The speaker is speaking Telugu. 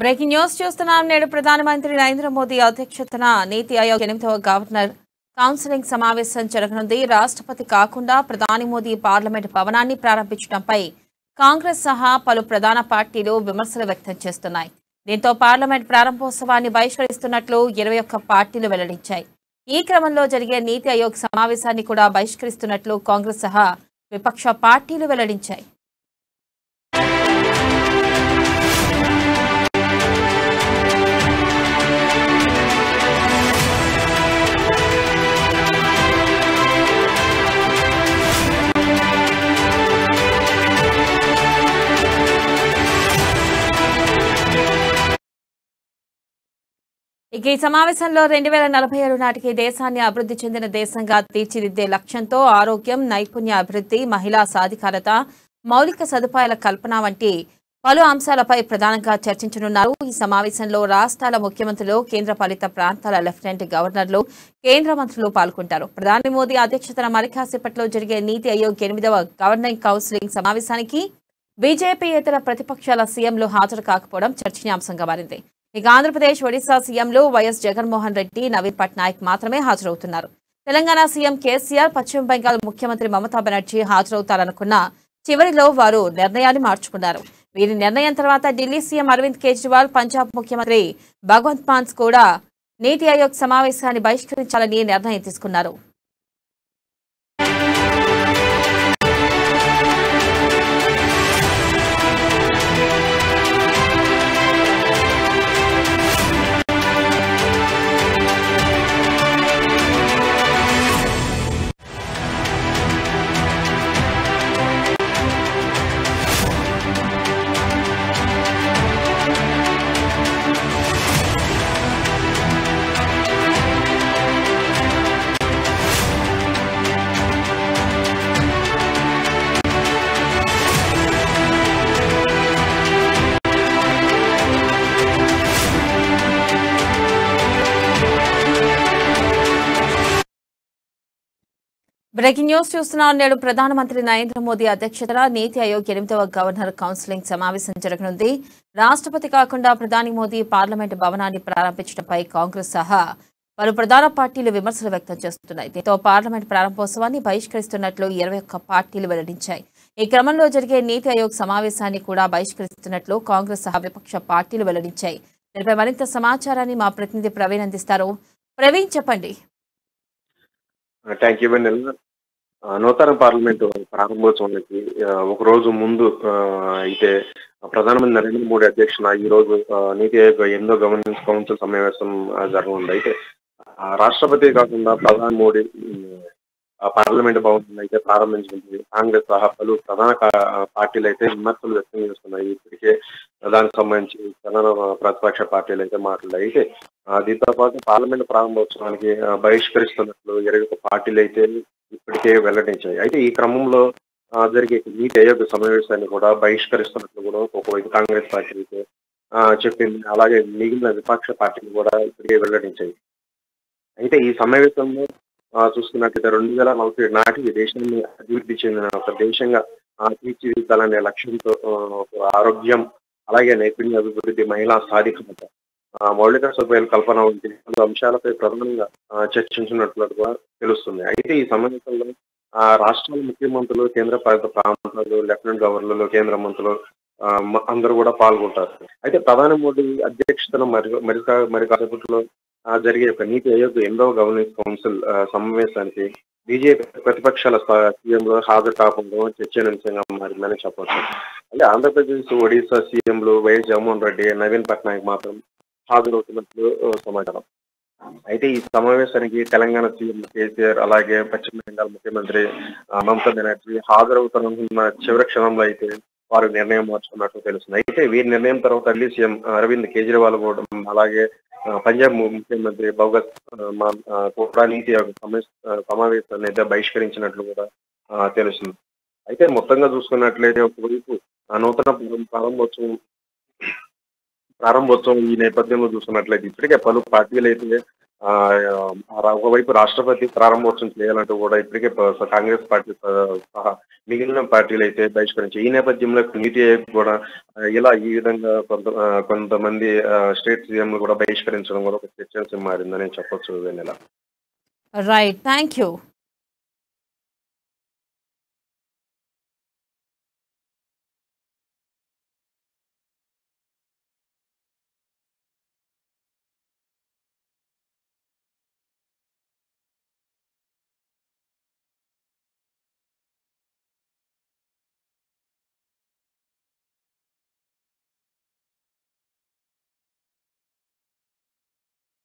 బ్రేకింగ్ న్యూస్ చూస్తున్నాం. నేడు ప్రధానమంత్రి నరేంద్ర మోదీ అధ్యక్షతన నీతి ఆయోగ్ 8వ గవర్నర్ కౌన్సిలింగ్ సమావేశం జరగనుంది. రాష్ట్రపతి కాకుండా ప్రధాని మోదీ పార్లమెంట్ భవనాన్ని ప్రారంభించడంపై కాంగ్రెస్ సహా పలు ప్రధాన పార్టీలు విమర్శలు వ్యక్తం చేస్తున్నాయి. దీంతో పార్లమెంట్ ప్రారంభోత్సవాన్ని బహిష్కరిస్తున్నట్లు 21 పార్టీలు వెల్లడించాయి. ఈ క్రమంలో జరిగే నీతి ఆయోగ్ సమావేశాన్ని కూడా బహిష్కరిస్తున్నట్లు కాంగ్రెస్ సహా విపక్ష పార్టీలు వెల్లడించాయి. ఇక ఈ సమావేశంలో 2047 నాటికి దేశాన్ని అభివృద్ధి చెందిన దేశంగా తీర్చిదిద్దే లక్ష్యంతో ఆరోగ్యం, నైపుణ్య అభివృద్ధి, మహిళా సాధికారత, మౌలిక సదుపాయాల కల్పన వంటి పలు అంశాలపై ప్రధానంగా చర్చించనున్నారు. ఈ సమావేశంలో రాష్ట్రాల ముఖ్యమంత్రులు, కేంద్రపాలిత ప్రాంతాల లెఫ్టినెంట్ గవర్నర్లు, కేంద్ర మంత్రులు పాల్గొంటారు. ప్రధాని మోదీ అధ్యక్షతన మరికాసేపట్లో జరిగే నీతి ఆయోగ్ 8వ గవర్నింగ్ కౌన్సిలింగ్ సమావేశానికి బీజేపీయేతర ప్రతిపక్షాల సీఎంలు హాజరు కాకపోవడం చర్చనీయాంశంగా మారింది. ఇక ఆంధ్రప్రదేశ్, ఒడిశా సీఎంలు వైఎస్ జగన్మోహన్ రెడ్డి, నవీన్ పట్నాయక్ మాత్రమే హాజరవుతున్నారు. తెలంగాణ సీఎం కేసీఆర్, పశ్చిమ బెంగాల్ ముఖ్యమంత్రి మమతా బెనర్జీ హాజరవుతారనుకున్న చివరిలో వారు నిర్ణయాన్ని మార్చుకున్నారు. వీరి నిర్ణయం తర్వాత ఢిల్లీ సీఎం అరవింద్ కేజ్రీవాల్, పంజాబ్ ముఖ్యమంత్రి భగవంత్ మాన్ కూడా నీతి ఆయోగ్ సమావేశాన్ని బహిష్కరించాలని నిర్ణయం తీసుకున్నారు. బ్రేకింగ్ న్యూస్ చూస్తున్నాం. నేడు ప్రధానమంత్రి నరేంద్ర మోదీ అధ్యక్షతన నీతి ఆయోగ్ 8వ గవర్నర్ కౌన్సిలింగ్ సమావేశం జరగనుంది. రాష్ట్రపతి కాకుండా ప్రధాని మోదీ పార్లమెంట్ భవనాన్ని ప్రారంభించడంపై కాంగ్రెస్ సహా పలు ప్రధాన పార్టీలు విమర్శలు వ్యక్తం చేస్తున్నాయి. దీంతో పార్లమెంట్ ప్రారంభోత్సవాన్ని బహిష్కరిస్తున్నట్లు 21 పార్టీలు వెల్లడించాయి. ఈ క్రమంలో జరిగే నీతి ఆయోగ్ సమావేశాన్ని కూడా బహిష్కరిస్తున్నట్లు కాంగ్రెస్ సహా విపక్ష పార్టీలు వెల్లడించాయి. దీనిపై మరింత సమాచారాన్ని మా ప్రతినిధి ప్రవీణ్ అందిస్తారు. ప్రవీణ్, చెప్పండి. నూతన పార్లమెంటు ప్రారంభోత్సవానికి ఒక రోజు ముందు అయితే ప్రధానమంత్రి నరేంద్ర మోడీ అధ్యక్షన ఈ రోజు నీతి ఆయోగ్ 8వ గవర్నెన్స్ కౌన్సిల్ సమావేశం జరగనుంది. అయితే రాష్ట్రపతి కాకుండా ప్రధాని మోడీ పార్లమెంట్ భవన్ అయితే ప్రారంభించింది. కాంగ్రెస్ సహా పలు ప్రధాన పార్టీలు అయితే విమర్శలు వ్యక్తం చేస్తున్నాయి. ఇప్పటికే దానికి సంబంధించి ప్రధాన ప్రతిపక్ష పార్టీలు అయితే మాట్లాడాయి. అయితే దీంతో పాటు పార్లమెంట్ ప్రారంభోత్సవానికి బహిష్కరిస్తున్నట్లు 21 పార్టీలు అయితే ఇప్పటికే వెల్లడించాయి. అయితే ఈ క్రమంలో జరిగే నీతి ఆయోగ్ సమావేశాన్ని కూడా బహిష్కరిస్తున్నట్లు కూడా ఒకవైపు కాంగ్రెస్ పార్టీ అయితే చెప్పింది. అలాగే మిగిలిన విపక్ష పార్టీలు కూడా ఇప్పటికే వెల్లడించాయి. అయితే ఈ సమావేశంలో చూసుకున్నట్లయితే 2047 నాటికి దేశాన్ని అభివృద్ధి చెందిన ఒక దేశంగా తీర్చిదిద్దాలనే లక్ష్యంతో ఆరోగ్యం, అలాగే నైపుణ్య అభివృద్ధి, మహిళా సాధికారత, మౌలిక సదుపాయాల కల్పన వంటి అంశాలపై ప్రధానంగా చర్చించినట్లుగా తెలుస్తుంది. అయితే ఈ సమావేశంలో రాష్ట్రాల ముఖ్యమంత్రులు, కేంద్ర పాలిత ప్రాంతాలు, లెఫ్టినెంట్ గవర్నర్లు, కేంద్ర మంత్రులు అందరూ కూడా పాల్గొంటారు. అయితే ప్రధాని మోడీ అధ్యక్షతన మరి కాసేపట్లో జరిగే ఒక నీతి ఆయోగ్ 8వ గవర్నెన్స్ కౌన్సిల్ సమావేశానికి బీజేపీ ప్రతిపక్షాల సీఎంలు హాజరు కాకపోవడం చర్చనీయాంశంగా మారిందని చెప్పవచ్చు. అంటే ఆంధ్రప్రదేశ్, ఒడిశా సీఎంలు వైఎస్ జగన్మోహన్ రెడ్డి, నవీన్ పట్నాయక్ మాత్రం హాజరవుతున్నట్లు సమాచారం. అయితే ఈ సమావేశానికి తెలంగాణ సీఎం కేసీఆర్, అలాగే పశ్చిమ బెంగాల్ ముఖ్యమంత్రి మమతా బెనర్జీ హాజరవుతున్న చివరి క్షణంలో అయితే వారు నిర్ణయం మార్చుకున్నట్టు తెలుస్తుంది. అయితే వీరి నిర్ణయం తర్వాత ఢిల్లీ సీఎం అరవింద్ కేజ్రీవాల్ కూడా, అలాగే పంజాబ్ ముఖ్యమంత్రి భగవంత్ మాన్ కూడా నీతి సమావేశాన్ని అయితే బహిష్కరించినట్లు కూడా తెలుస్తుంది. అయితే మొత్తంగా చూసుకున్నట్లయితే ఒకవైపు నూతన ప్రారంభోత్సవం ఈ నేపథ్యంలో చూసుకున్నట్లయితే ఇప్పటికే పలు పార్టీలు అయితే ఒకవైపు రాష్ట్రపతి ప్రారంభోత్సవం చేయాలంటూ కూడా ఇప్పటికే కాంగ్రెస్ పార్టీ సహా మిగిలిన పార్టీలు అయితే బహిష్కరించాయి. ఈ నేపథ్యంలో నీతి ఆయోగ్ కూడా ఇలా ఈ విధంగా కొంతమంది స్టేట్ సీఎంలు కూడా బహిష్కరించడం కూడా ఒక చర్చాంశం మారిందని చెప్పొచ్చు వెన్నెల. రైట్. Thank you.